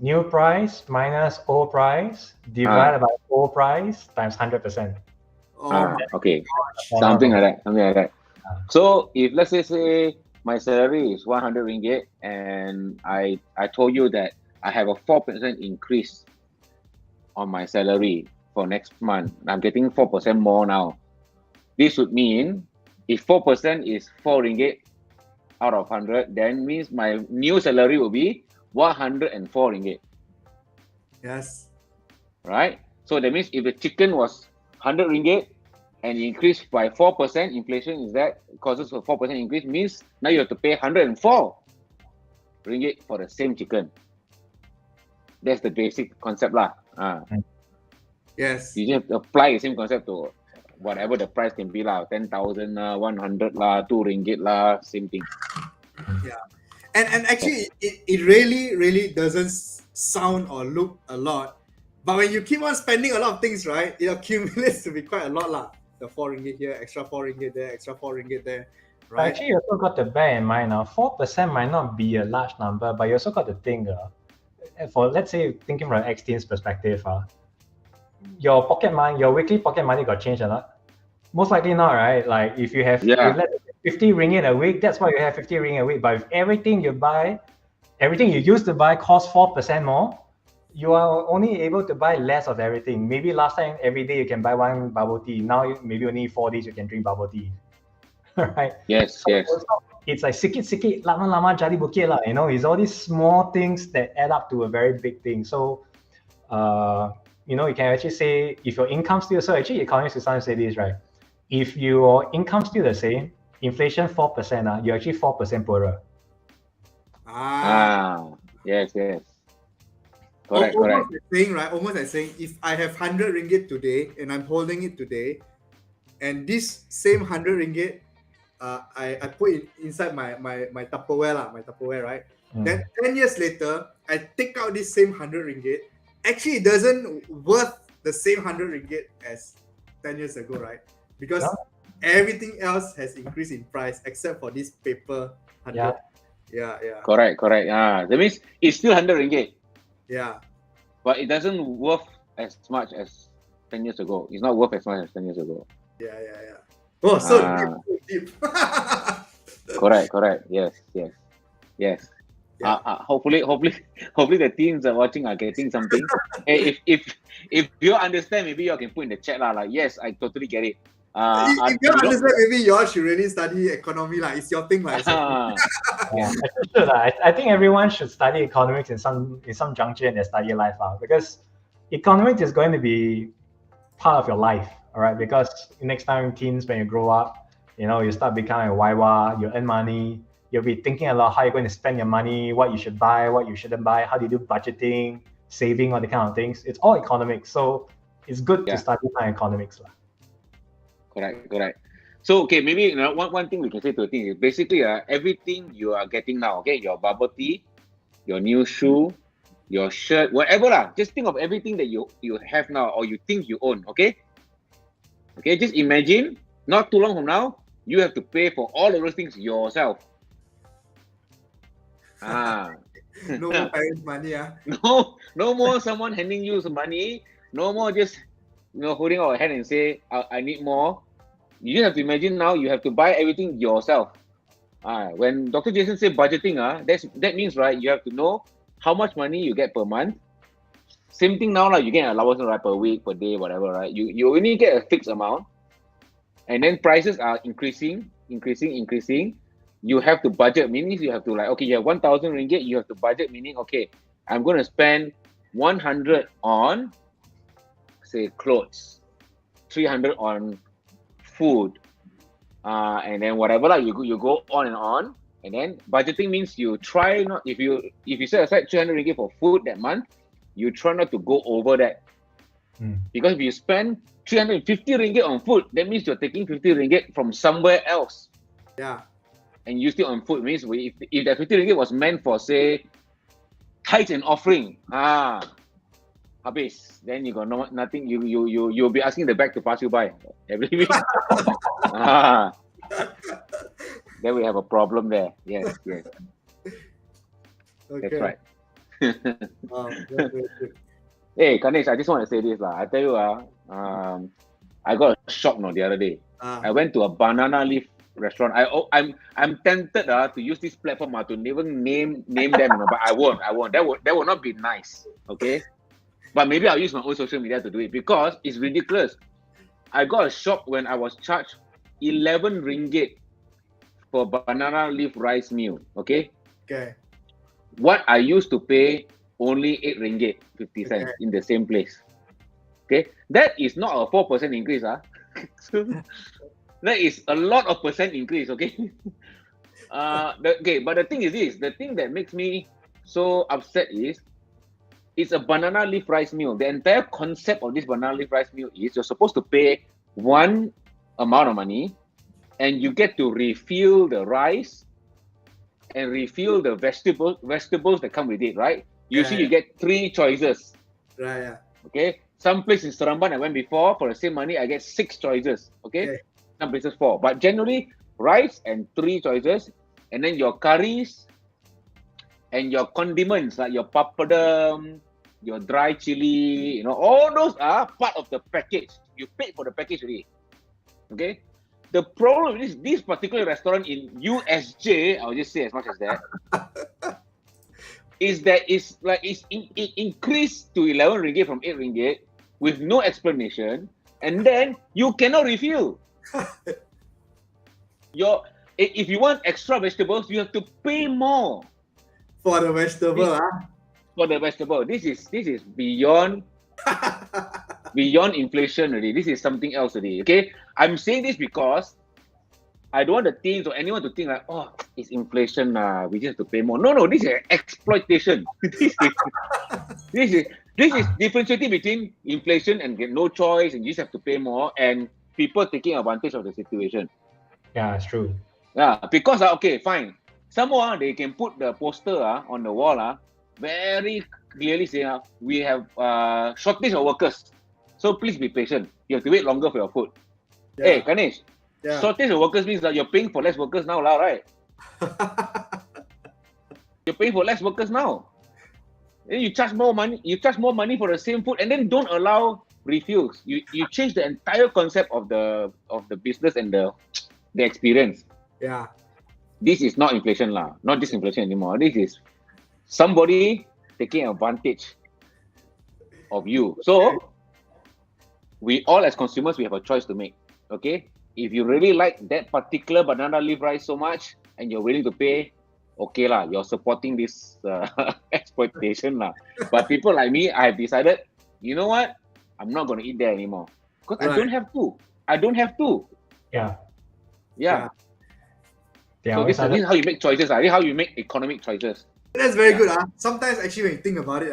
New price minus old price divided by old price times 100%. Oh my okay, gosh. something like that. So if let's say my salary is 100 ringgit, and I told you that I have a 4% increase on my salary for next month. I'm getting 4% more now. This would mean if 4% is 4 ringgit out of 100, then means my new salary will be 104 ringgit, Yes. right? So that means if the chicken was 100 ringgit and increased by 4%, inflation is that causes a 4% increase, means now you have to pay 104 ringgit for the same chicken. That's the basic concept lah. Yes. You just have to apply the same concept to whatever the price can be lah, 10,000 lah, 100 lah, 2 ringgit lah, same thing. Yeah. And actually it really doesn't sound or look a lot. But when you keep on spending a lot of things, right, it accumulates to be quite a lot lah. The 4 ringgit here, extra 4 ringgit there, extra 4 ringgit there. Right? Actually, you also got to bear in mind now, 4% might not be a large number, but you also got to think, for let's say thinking from an ex-teen's perspective, your pocket money, your weekly pocket money got changed a lot. Most likely not, right? Like if you have if let's say 50 ringgit a week, that's why you have 50 ringgit a week. But if everything you buy, everything you used to buy costs 4% more, you are only able to buy less of everything. Maybe last time every day you can buy one bubble tea. Now maybe only 4 days you can drink bubble tea. Right? Yes, yes. It's like sikit-sikit, lama-lama jadi bukit lah. You know, it's all these small things that add up to a very big thing. So, you know, you can actually say if your income still, so actually economists will sometimes say this, right? If your income still the same, inflation 4%, you're actually 4% poorer. Yes. Almost Correct. like saying, right? Almost like saying, if I have 100 ringgit today and I'm holding it today, and this same 100 ringgit, I put it inside my Tupperware lah, my Tupperware, right? Then 10 years later, I take out this same 100 ringgit. Actually, it doesn't worth the same 100 ringgit as 10 years ago, right? Because everything else has increased in price except for this paper 100. Yeah. Correct. That means it's still 100 ringgit. Yeah. But it doesn't worth as much as 10 years ago. It's not worth as much as 10 years ago. Yeah. Oh, so deep. Correct. Yes. Yeah. Hopefully the teens are watching are getting something. Hey, if you understand, maybe you can put in the chat lah. Like, yes, I totally get it. If you understand, maybe you all should really study economy lah. It's your thing lah. I think everyone should study economics in some juncture in their study life, because economics is going to be part of your life, all right? Because next time, teens, when you grow up, you know, you start becoming a YY, you earn money, you'll be thinking a lot how you're going to spend your money, what you should buy, what you shouldn't buy, how do you do budgeting, saving, all the kind of things. It's all economics, so it's good to study economics lah. Correct. So, okay, maybe one thing we can say to the thing is basically everything you are getting now, okay, your bubble tea, your new shoe, your shirt, whatever lah. Just think of everything that you have now or you think you own, okay? Okay, just imagine not too long from now, you have to pay for all of those things yourself. No more parents' money. No more someone handing you some money. No more just holding out a hand and say, I need more. You just have to imagine now you have to buy everything yourself. When Dr. Jason said budgeting, that means, right, you have to know how much money you get per month. Same thing now, like you get an allowance, right, per week, per day, whatever, right? You only get a fixed amount, and then prices are increasing. You have to budget, meaning you have to you have 1,000 ringgit, you have to budget, meaning, okay, I'm going to spend 100 on, say, clothes, 300 on food, and then whatever, you go on and on. And then budgeting means you try not, if you set aside 300 ringgit for food that month, you try not to go over that. Because if you spend 350 ringgit on food, that means you're taking 50 ringgit from somewhere else. Yeah. And used it on food. Means if that 50 ringgit was meant for, say, tithe and offering, habis. Then you got nothing. You'll be asking the bag to pass you by every week. Then we have a problem there. Yes. Okay. That's right. That's very good. Hey, Ganesh, I just want to say this. I tell you, I got a shock the other day. I went to a banana leaf restaurant. I'm tempted to use this platform to even name them, but I won't. That would not be nice. Okay? But maybe I'll use my own social media to do it because it's ridiculous. I got a shock when I was charged 11 ringgit for banana leaf rice meal. Okay? Okay. What I used to pay only 8 ringgit 50 cents in the same place. Okay, that is not a 4% increase. That is a lot of percent increase. Okay. But the thing is this: the thing that makes me so upset is it's a banana leaf rice meal. The entire concept of this banana leaf rice meal is you're supposed to pay one amount of money, and you get to refill the rice and refill the vegetables that come with it, right? Usually you get 3 choices. Right, yeah. Okay. Some place in Seremban I went before, for the same money, I get 6 choices. Okay. Some places 4. But generally, rice and 3 choices. And then your curries and your condiments, like your papadum, your dry chili, all those are part of the package. You paid for the package already. Okay. The problem is this particular restaurant in USJ, I'll just say as much as that, is that it's increased to 11 ringgit from 8 ringgit with no explanation, and then you cannot refill. If you want extra vegetables, you have to pay more For the vegetable, for the vegetable. This is beyond inflation already. This is something else already. Okay, I'm saying this because I don't want the teens or anyone to think like, oh, it's inflation. We just have to pay more. No, this is exploitation. This is differentiating between inflation and get no choice and you just have to pay more and people taking advantage of the situation. Yeah, it's true. Yeah, because okay, fine. Some more they can put the poster on the wall very clearly saying we have shortage of workers. So please be patient. You have to wait longer for your food. Yeah. Hey, Ganesh. Yeah. Shortage of workers means that you're paying for less workers now, right? You're paying for less workers now. Then you charge more money. You charge more money for the same food, and then don't allow refills. You change the entire concept of the business and the experience. Yeah. This is not inflation not disinflation anymore. This is somebody taking advantage of you. So we all as consumers, we have a choice to make. Okay. If you really like that particular banana leaf rice so much and you're willing to pay, okay you're supporting this exploitation But people like me, I have decided, you know what? I'm not going to eat there anymore because I don't have to. Yeah. So this is how you make choices. This is how you make economic choices. That's very good. Sometimes actually when you think about it,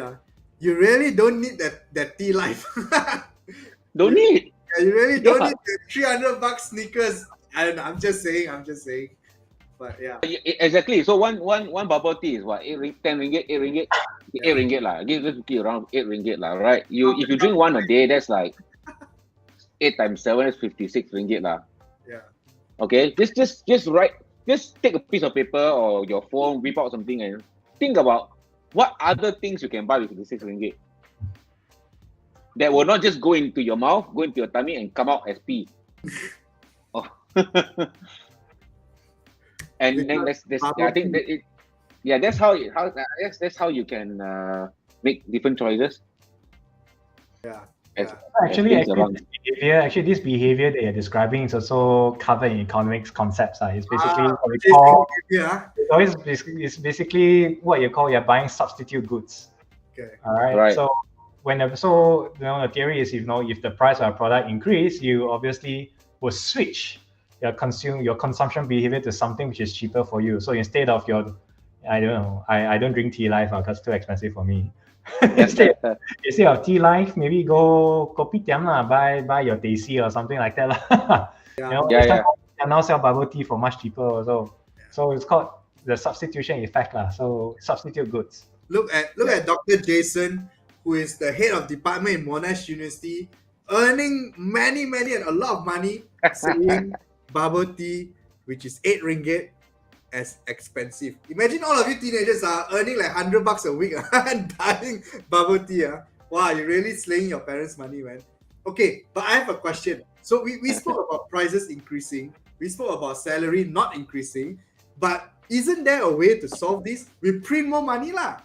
you really don't need that tea life. Don't need. Yeah, you really don't need the $300 sneakers. I'm just saying. But yeah. Exactly. So one bubble tea is what? 10 ringgit, 8 ringgit, 8 ringgit lah. Let's keep around 8 ringgit lah, right? If you drink one a day, that's like 8 times 7 is 56 ringgit lah. Yeah. Okay. Just write. Just take a piece of paper or your phone, whip out something, and think about what other things you can buy with 56 ringgit. That will not just go into your mouth, go into your tummy, and come out as pee. Oh. And then I think that it. Yeah, that's how you can make different choices. Yeah. Actually, this behavior that you're describing is also covered in economics concepts. It's basically what we call. It's basically what you call you're buying substitute goods. Okay. All right. Right. So the theory is if the price of a product increase, you obviously will switch your consumption behavior to something which is cheaper for you. So instead of your, I don't know, I don't drink tea life because it's too expensive for me. instead of tea life, maybe go kopitiam lah, buy your teh C or something like that lah. This time they now sell bubble tea for much cheaper also. So it's called the substitution effect lah. So substitute goods. Look at Dr. Jason, who is the head of department in Monash University, earning many and a lot of money, saying bubble tea, which is 8 ringgit, as expensive. Imagine all of you teenagers are earning like $100 a week and buying bubble tea. Wow, you're really slaying your parents' money, man. Okay, but I have a question. So we spoke about prices increasing. We spoke about salary not increasing. But isn't there a way to solve this? We print more money lah.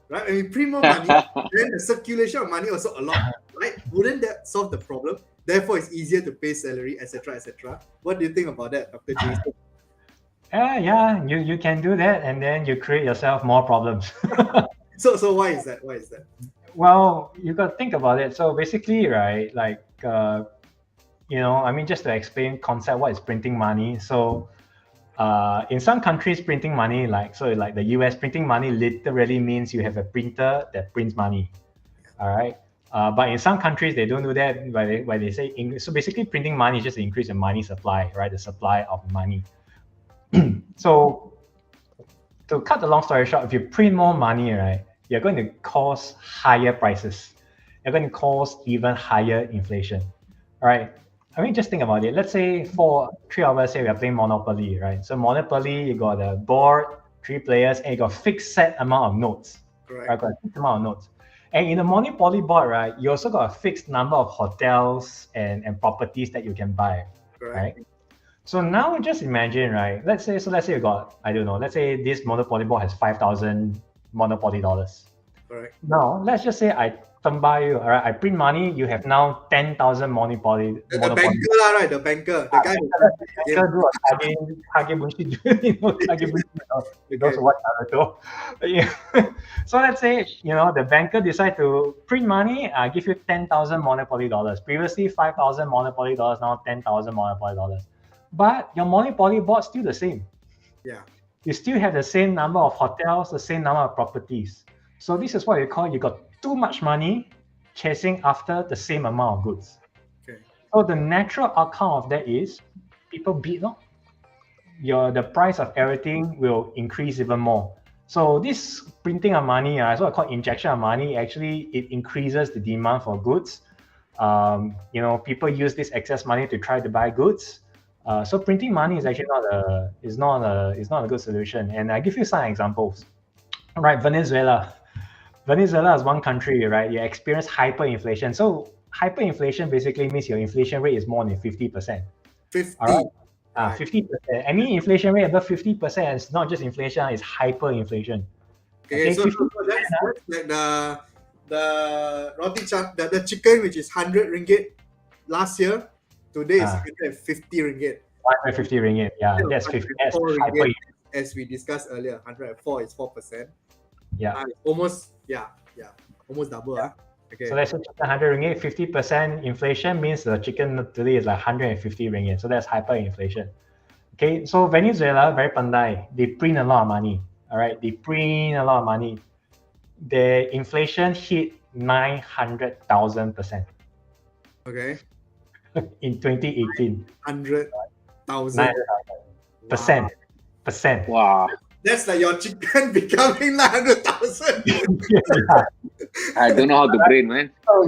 Right? When we print more money, then the circulation of money also a lot, right? Wouldn't that solve the problem? Therefore, it's easier to pay salary, etc., etc. What do you think about that, Dr. Jason? Yeah, you can do that, and then you create yourself more problems. So why is that? Why is that? Well, you got to think about it. So basically, right, like just to explain concept, what is printing money? So in some countries, printing money, like the US, printing money literally means you have a printer that prints money. All right. But in some countries, they don't do that. Where they say so basically, printing money is just to increase the money supply, right? The supply of money. So to cut the long story short, if you print more money, right, you're going to cause higher prices. You're going to cause even higher inflation. All right. I mean, just think about it. Let's say three of us say we are playing Monopoly, right? So Monopoly, you got a board, 3 players, and you got fixed set amount of notes. Correct. Right? Got a fixed amount of notes. And in the Monopoly board, right, you also got a fixed number of hotels and properties that you can buy. Correct. Right? So now just imagine, right? Let's say you got, I don't know, let's say this Monopoly board has 5,000 Monopoly dollars. Correct. Now, let's just say I buy you, all right? I print money, you have now 10,000 Monopoly. The banker lah, right? The banker. The guy who do a kage bullshit, those what Naruto. Yeah. So let's say, the banker decide to print money, give you 10,000 Monopoly dollars. Previously 5,000 Monopoly dollars, now 10,000 Monopoly dollars. But your Monopoly board's still the same. Yeah. You still have the same number of hotels, the same number of properties. So this is what you call, you got too much money chasing after the same amount of goods. Okay. So the natural outcome of that is people bid. The price of everything will increase even more. So this printing of money, is what I call injection of money. Actually, it increases the demand for goods. People use this excess money to try to buy goods. So printing money is actually not a good solution. And I give you some examples. All right, Venezuela is one country, right? You experience hyperinflation. So hyperinflation basically means your inflation rate is more than 50%. 50. All right? 50%. Any inflation rate above 50% is not just inflation, it's hyperinflation. Okay, so that's like the roti the chicken, which is 100 ringgit last year. Today is 150 ringgit. 150 ringgit, yeah. That's 50. That's hyper. As we discussed earlier, 104 is 4%. Yeah. Almost double. Yeah. Okay. So let's say 100 ringgit, 50% inflation means the chicken today is like 150 ringgit. So that's hyperinflation. Okay, so Venezuela, very pandai. They print a lot of money. All right, they print a lot of money. The inflation hit 900,000%. Okay. In 2018. 100,000. Percent. Wow. That's like your chicken becoming 900,000. I don't know how to brain, man. So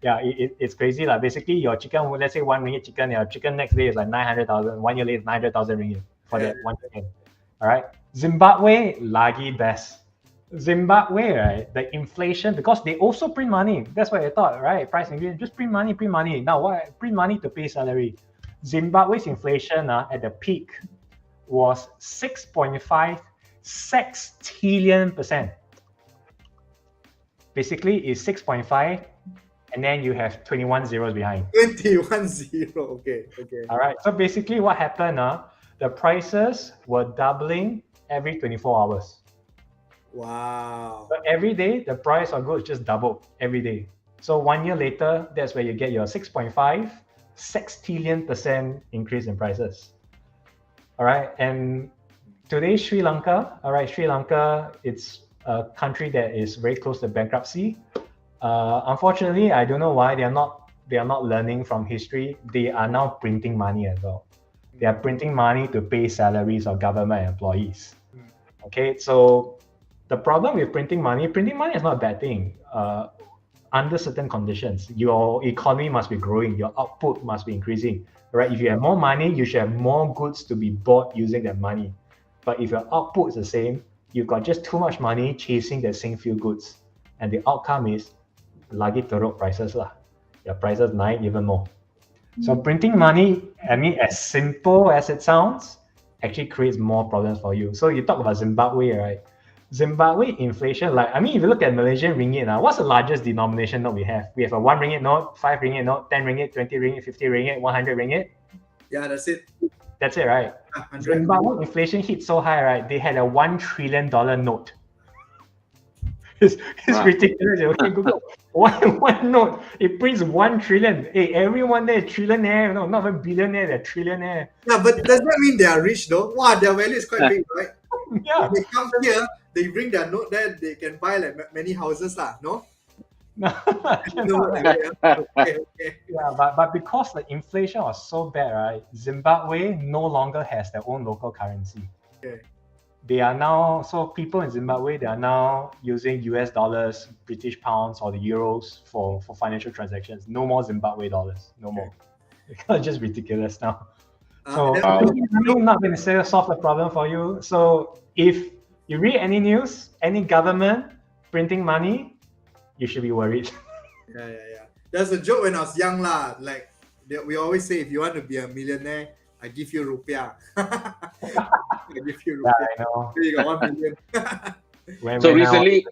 it's crazy. Like basically your chicken, let's say 1 ringgit chicken, your chicken next day is like 900,000. 1 year later is 900,000 ringgit for that one chicken. All right. Zimbabwe, lagi best. Zimbabwe, right? The inflation, because they also print money. That's what I thought, right? Price increase, just print money. Now, what? Print money to pay salary. Zimbabwe's inflation at the peak was 6.5 sextillion%. Basically, it's 6.5, and then you have 21 zeros behind. 21 zero. Okay. All right. So basically, what happened? The prices were doubling every 24 hours. Wow. So every day, the price of goods just doubled every day. So 1 year later, that's where you get your 6.5 sextillion% increase in prices. All right, and today Sri Lanka, it's a country that is very close to bankruptcy. Unfortunately, I don't know why they are not learning from history. They are now printing money as well. They are printing money to pay salaries of government employees. Okay, so the problem with printing money is not a bad thing. Under certain conditions, your economy must be growing, your output must be increasing, right? If you have more money, you should have more goods to be bought using that money. But if your output is the same, you've got just too much money chasing the same few goods. And the outcome is lagi teruk prices lah. Your prices naik even more. So printing money, I mean, as simple as it sounds, actually creates more problems for you. So you talk about Zimbabwe, right? Zimbabwe inflation, if you look at Malaysian ringgit now, what's the largest denomination note we have? We have a 1 ringgit note, 5 ringgit note, 10 ringgit, 20 ringgit, 50 ringgit, 100 ringgit. Yeah, that's it. That's it, right? 100. Zimbabwe inflation hit so high, right? They had a $1 trillion note. It's ridiculous. Okay, Google one note. It prints 1 trillion. Hey, everyone there is trillionaire. No, not even billionaire. They're trillionaire. Yeah, but does that mean they are rich though? Wow, their value is quite big, right? Yeah. When they come here, they bring their note there. They can buy like many houses, lah. No. No, Okay. Yeah, but because the inflation was so bad, right? Zimbabwe no longer has their own local currency. Okay. They are now, so people in Zimbabwe, they are now using US dollars, British pounds, or the euros for financial transactions. No more Zimbabwe dollars. No more. It's just ridiculous now. So I'm not going to solve the problem for you. So if you read any news, any government printing money, you should be worried. Yeah. There's a joke when I was young, lah. Like we always say, if you want to be a millionaire, I give you rupiah. I give you rupiah. Yeah, I know. So you got 1 million.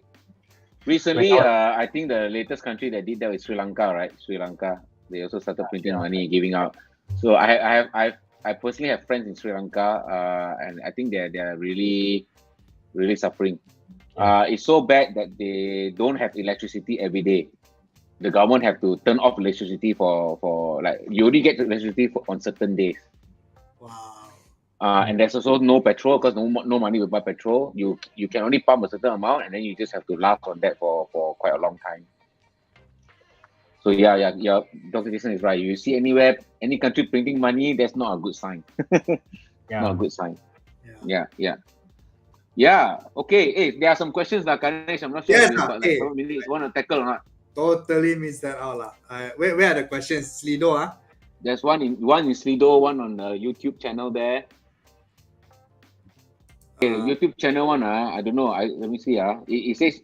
Recently, I think the latest country that did that was Sri Lanka, right? Sri Lanka. They also started printing money and giving out. So I personally have friends in Sri Lanka, and I think they're really, really suffering. It's so bad that they don't have electricity every day. The government have to turn off electricity for like, you only get electricity on certain days. Wow. And there's also no petrol because no money to buy petrol. You can only pump a certain amount, and then you just have to last on that for quite a long time. So yeah, Dr. Jason is right. You see anywhere, any country printing money, that's not a good sign. Not a good sign. Yeah. Okay. Hey, there are some questions, Ganesh. I'm not sure if you've got like 7 minutes. Want to tackle or not? Totally missed that out, lah. Where are the questions? Slido, huh? There's one in Slido, one on the YouTube channel there. Okay, the YouTube channel one, I don't know. Let me see. It says,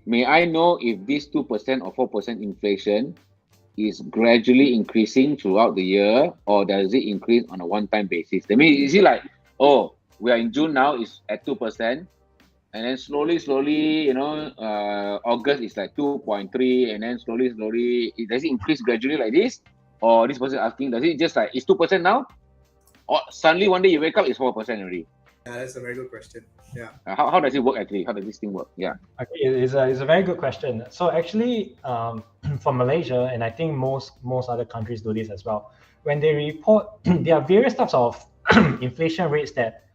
may I know if this 2% or 4% inflation is gradually increasing throughout the year, or does it increase on a one-time basis? I mean, is it like, oh, we are in June now, it's at 2%, and then slowly, August is like 2.3, and then slowly, does it increase gradually like this? Or this person asking, does it just like, it's 2% now? Or suddenly one day you wake up, it's 4% already? Yeah, that's a very good question. Yeah. How does it work actually? How does this thing work? Yeah. Okay, it's a very good question. So actually, for Malaysia, and I think most other countries do this as well, when they report, there are various types of inflation rates that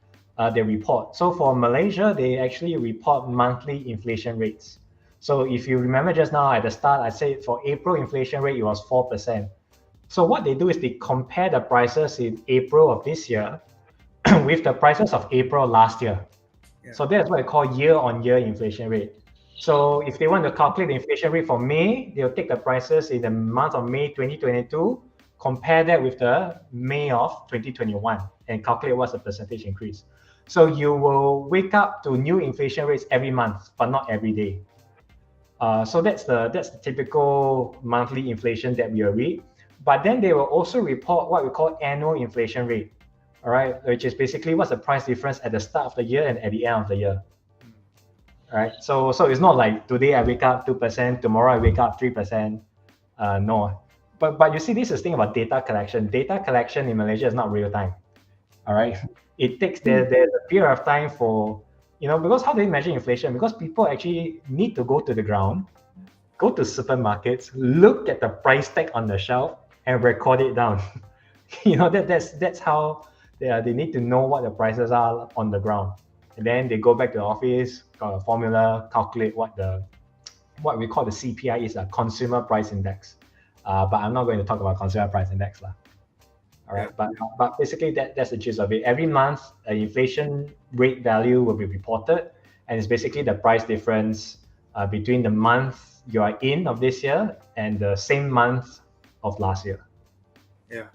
they report. So for Malaysia, they actually report monthly inflation rates. So if you remember just now at the start, I said for April inflation rate, it was 4%. So what they do is they compare the prices in April of this year with the prices of April last year. Yeah. So that's what I call year-on-year inflation rate. So if they want to calculate the inflation rate for May, they'll take the prices in the month of May 2022, compare that with the May of 2021, and calculate what's the percentage increase. So you will wake up to new inflation rates every month, but not every day. So that's the typical monthly inflation that we will read. But then they will also report what we call annual inflation rate. All right, which is basically what's the price difference at the start of the year and at the end of the year. All right, so it's not like today I wake up 2%, tomorrow I wake up 3%. No, but you see, this is the thing about data collection. Data collection in Malaysia is not real time. All right, it takes there's a period of time for, because how do they measure inflation? Because people actually need to go to the ground, go to supermarkets, look at the price tag on the shelf, and record it down. That's how they need to know what the prices are on the ground, and then they go back to the office, got a formula, calculate what we call the CPI is, a consumer price index. But I'm not going to talk about consumer price index lah. All right, but basically that's the gist of it. Every month, an inflation rate value will be reported, and it's basically the price difference between the month you are in of this year and the same month of last year. Yeah.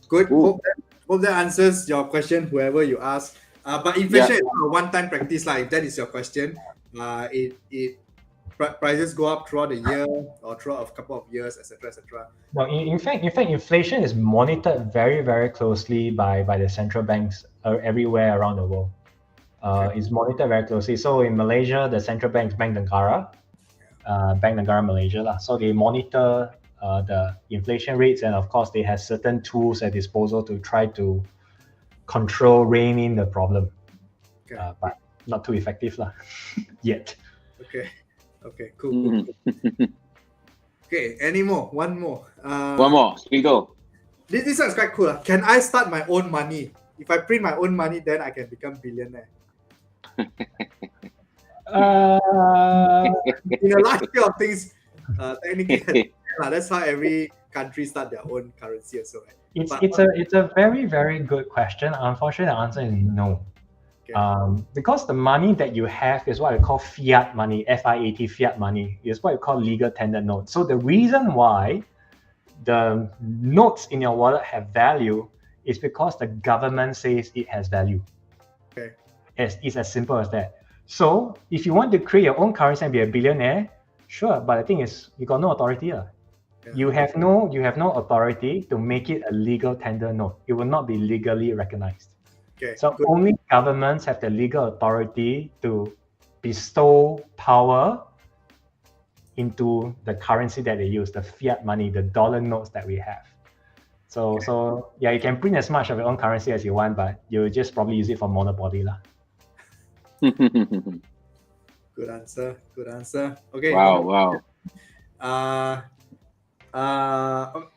Good. Hope that answers your question, whoever you ask. But inflation is not a one-time practice. Like if that is your question, prices go up throughout the year or throughout a couple of years, etc., etc. No, in fact, inflation is monitored very, very closely by the central banks everywhere around the world. It's monitored very closely. So in Malaysia, the central bank is Bank Negara, Bank Negara Malaysia lah. So they monitor the inflation rates, and of course they have certain tools at disposal to try to rein in the problem. But not too effective lah yet. Okay, cool. Okay, any more? One more. One more. Spiegel. This one's quite cool. Can I start my own money? If I print my own money, then I can become billionaire. In the last year of things, technically, that's how every country start their own currency or so. Right? It's a very, very good question. Unfortunately, the answer is no. Because the money that you have is what I call fiat money, FIAT, fiat money, is what you call legal tender notes. So the reason why the notes in your wallet have value is because the government says it has value. It's as simple as that. So if you want to create your own currency and be a billionaire, sure, but the thing is, you got no authority. You have no authority to make it a legal tender note. It will not be legally recognized. So only governments have the legal authority to bestow power into the currency that they use, the fiat money, the dollar notes that we have. So yeah, you can print as much of your own currency as you want, but you just probably use it for monopoly lah. Good answer. Okay. Wow.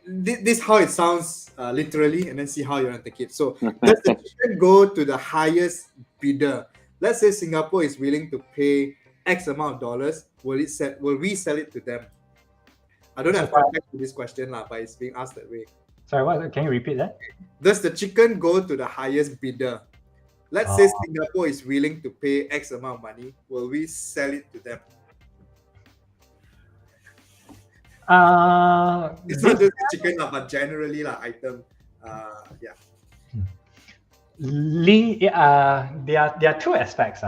This how it sounds literally, and then see how you want to take it. So does the chicken go to the highest bidder? Let's say Singapore is willing to pay X amount of dollars. Will we sell it to them? I don't have context to this question lah, but it's being asked that way. Sorry, what? Can you repeat that? Does the chicken go to the highest bidder? Let's say Singapore is willing to pay X amount of money. Will we sell it to them? It's not just chicken, but generally item. There are two aspects.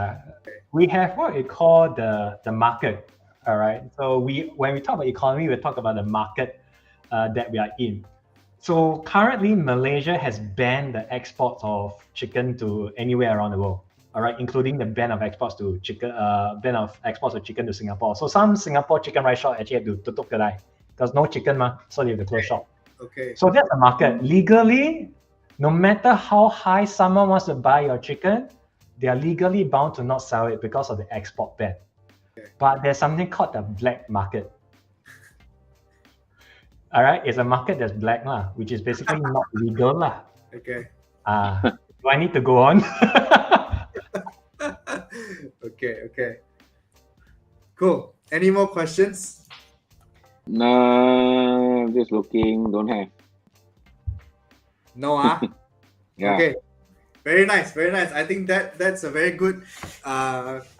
We have what we call the market. All right. So when we talk about economy, we talk about the market that we are in. So currently, Malaysia has banned the exports of chicken to anywhere around the world. All right, including the ban of exports to chicken to Singapore. So some Singapore chicken rice shop actually have to tutup kedai because no chicken so they have to close shop. Okay. So that's the market. Legally, no matter how high someone wants to buy your chicken, they are legally bound to not sell it because of the export ban. Okay. But there's something called the black market. All right, it's a market that's black which is basically not legal Okay. Do I need to go on? Okay. Cool. Any more questions? No, just looking. Don't have. No, Yeah. Okay. Very nice. I think that's a very good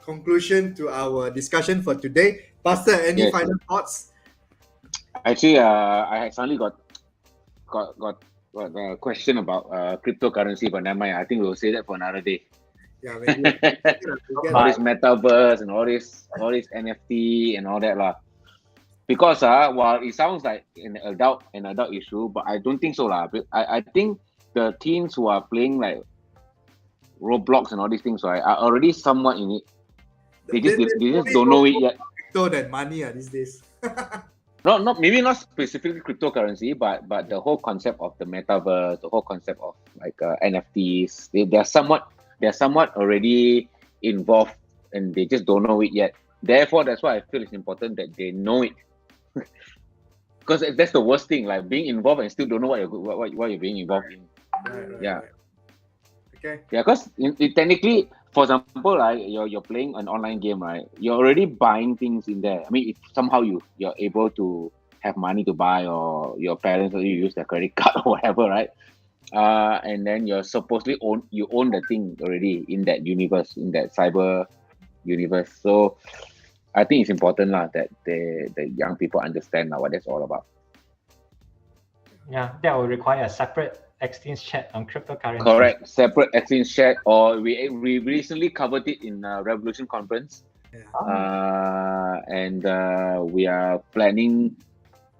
conclusion to our discussion for today. Pastor, any final thoughts? Actually, I suddenly got a question about cryptocurrency, but never mind. I think we'll say that for another day. Yeah, maybe. All this metaverse and all this NFT and all that lah. Because while it sounds like an adult issue, but I don't think so lah. I think the teens who are playing like Roblox and all these things, right, are already somewhat in it. They just don't know it yet. Crypto than money these days. Maybe not specifically cryptocurrency, but the whole concept of the metaverse, the whole concept of like NFTs, they're somewhat already involved, and they just don't know it yet. Therefore, that's why I feel it's important that they know it. because that's the worst thing, like being involved and still don't know what you're being involved in. Right. Yeah. Okay. Yeah, because technically, for example, right, you're playing an online game, right? You're already buying things in there. I mean, if somehow you're able to have money to buy, or your parents or you use their credit card or whatever, right? And then you're supposedly own the thing already in that universe, in that cyber universe. So I think it's important lah that the young people understand what that's all about. Yeah, that will require a separate exchange chat on cryptocurrency. Correct. Separate exchange chat, or we recently covered it in Revolution conference, and we are planning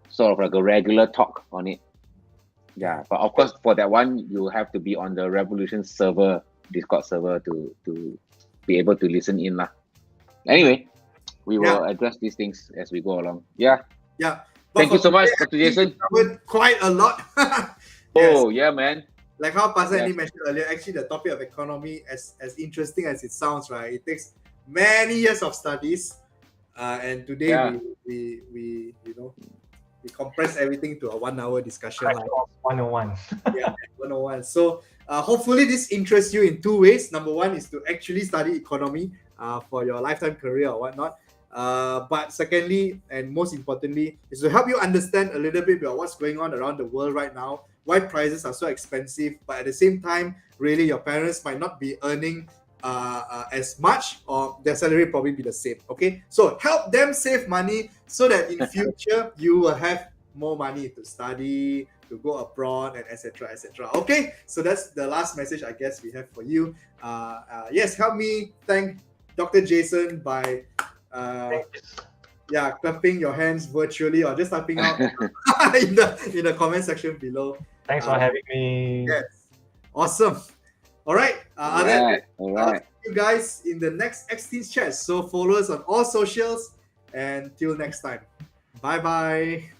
sort of like a regular talk on it. Yeah, but of course for that one you have to be on the Revolution server, Discord server, to be able to listen in lah. Anyway, we will address these things as we go along. Yeah. Yeah. Thank you so much, Dr. Jason. Covered quite a lot. Oh yeah, man. Like how Pastor Andy mentioned earlier, actually the topic of economy, as interesting as it sounds, right? It takes many years of studies, and today we compress everything to a 1 hour discussion. 101. Yeah, 101. So hopefully this interests you in two ways. Number one is to actually study economy for your lifetime career or whatnot. But secondly, and most importantly, is to help you understand a little bit about what's going on around the world right now, why prices are so expensive, but at the same time, really your parents might not be earning as much, or their salary will probably be the same. Okay, so help them save money so that in future you will have more money to study, to go abroad, and etc. etc. Okay, so that's the last message I guess we have for you. Yes, help me thank Dr. Jason by clapping your hands virtually or just typing out in the comment section below. Thanks for having me. Yes, awesome. All right. All right. I'll see you guys in the next X-Teens chat. So follow us on all socials, and till next time. Bye bye.